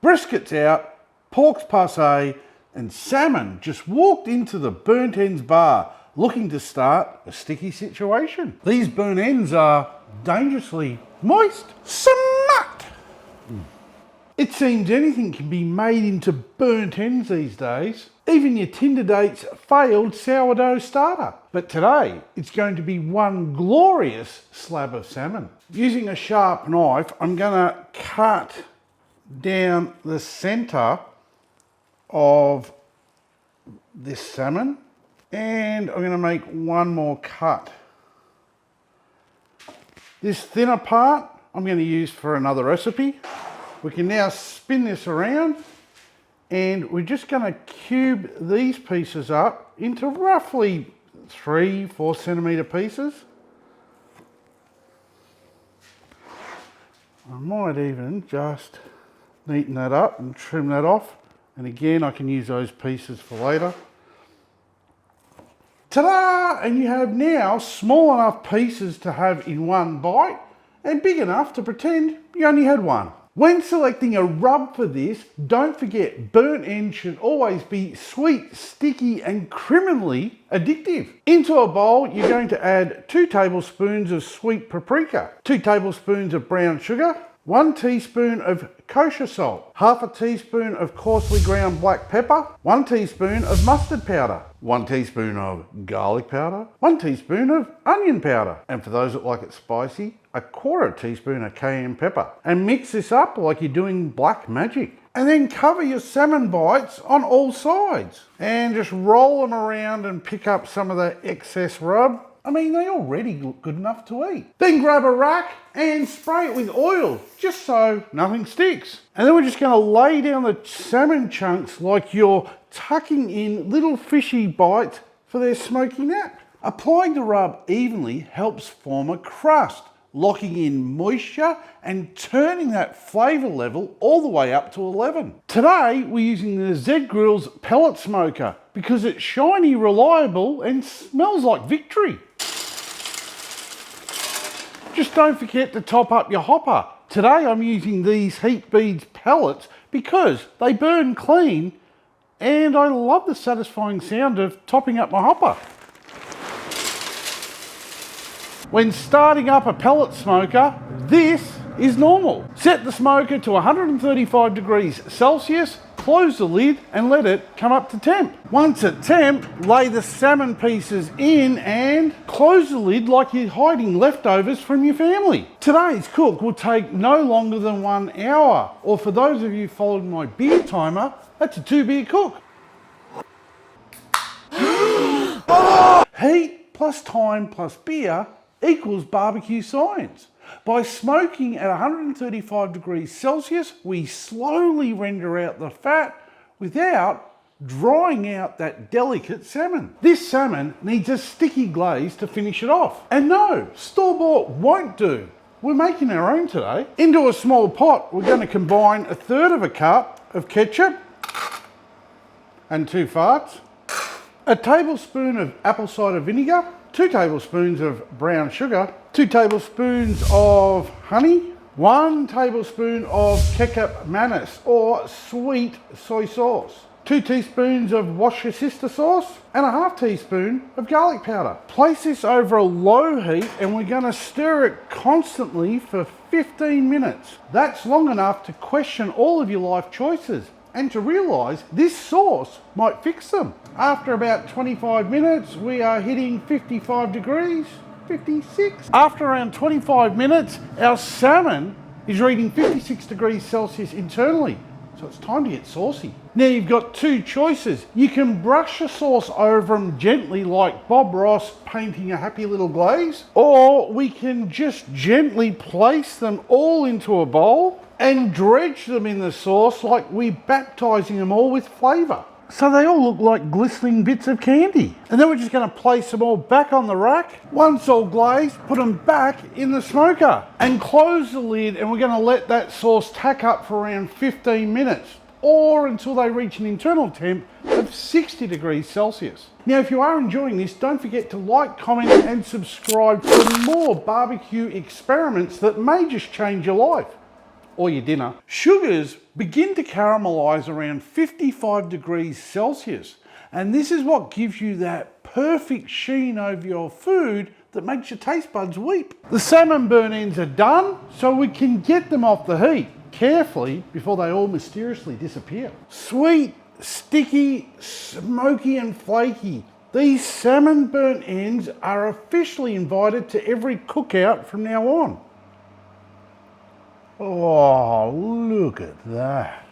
brisket's out, pork's passé, and salmon just walked into the burnt ends bar looking to start a sticky situation. These burnt ends are dangerously moist. Smut! It seems anything can be made into burnt ends these days. Even your Tinder date's failed sourdough starter. But today, it's going to be one glorious slab of salmon. Using a sharp knife, I'm gonna cut down the center of this salmon, and I'm gonna make one more cut. This thinner part, I'm gonna use for another recipe. We can now spin this around, and we're just going to cube these pieces up into roughly 3-4 centimetre pieces. I might even just neaten that up and trim that off, and again I can use those pieces for later. Ta-da! And you have now small enough pieces to have in one bite and big enough to pretend you only had one. When selecting a rub for this, don't forget burnt ends should always be sweet, sticky and criminally addictive. Into a bowl, you're going to add 2 tablespoons of sweet paprika, 2 tablespoons of brown sugar, 1 teaspoon of kosher salt, half a teaspoon of coarsely ground black pepper, 1 teaspoon of mustard powder, 1 teaspoon of garlic powder, 1 teaspoon of onion powder, and for those that like it spicy, 1/4 teaspoon of cayenne pepper. And mix this up like you're doing black magic. And then cover your salmon bites on all sides and just roll them around and pick up some of the excess rub. I mean, they already look good enough to eat. Then grab a rack and spray it with oil, just so nothing sticks. And then we're just gonna lay down the salmon chunks like you're tucking in little fishy bites for their smoky nap. Applying the rub evenly helps form a crust, locking in moisture and turning that flavour level all the way up to 11. Today, we're using the Z Grill's pellet smoker because it's shiny, reliable and smells like victory. Just don't forget to top up your hopper. Today I'm using these Heat Beads pellets because they burn clean and I love the satisfying sound of topping up my hopper. When starting up a pellet smoker, this is normal. Set the smoker to 135 degrees Celsius, close the lid and let it come up to temp. Once at temp, lay the salmon pieces in and close the lid like you're hiding leftovers from your family. Today's cook will take no longer than 1 hour, or for those of you following my beer timer, that's a 2-beer cook. Heat plus time plus beer equals barbecue science. By smoking at 135 degrees Celsius, we slowly render out the fat without drying out that delicate salmon. This salmon needs a sticky glaze to finish it off. And no, store-bought won't do. We're making our own today. Into a small pot, we're going to combine 1/3 cup of ketchup and 2 farts, a tablespoon of apple cider vinegar, 2 tablespoons of brown sugar, 2 tablespoons of honey, 1 tablespoon of ketchup manis or sweet soy sauce, 2 teaspoons of Worcestershire sauce and 1/2 teaspoon of garlic powder. Place this over a low heat and we're going to stir it constantly for 15 minutes. That's long enough to question all of your life choices and to realise this sauce might fix them. After about 25 minutes, we are hitting 55 degrees, 56. After around 25 minutes, our salmon is reading 56 degrees Celsius internally. So it's time to get saucy. Now you've got 2 choices. You can brush the sauce over them gently like Bob Ross painting a happy little glaze, or we can just gently place them all into a bowl and dredge them in the sauce like we're baptising them all with flavour. So they all look like glistening bits of candy. And then we're just going to place them all back on the rack. Once all glazed, put them back in the smoker and close the lid, and we're going to let that sauce tack up for around 15 minutes or until they reach an internal temp of 60 degrees Celsius. Now, if you are enjoying this, don't forget to like, comment and subscribe for more barbecue experiments that may just change your life. or your dinner. Sugars begin to caramelise around 55 degrees Celsius, and this is what gives you that perfect sheen over your food that makes your taste buds weep. The salmon burnt ends are done, so we can get them off the heat carefully before they all mysteriously disappear. Sweet, sticky, smoky and flaky. These salmon burnt ends are officially invited to every cookout from now on. Oh, look at that.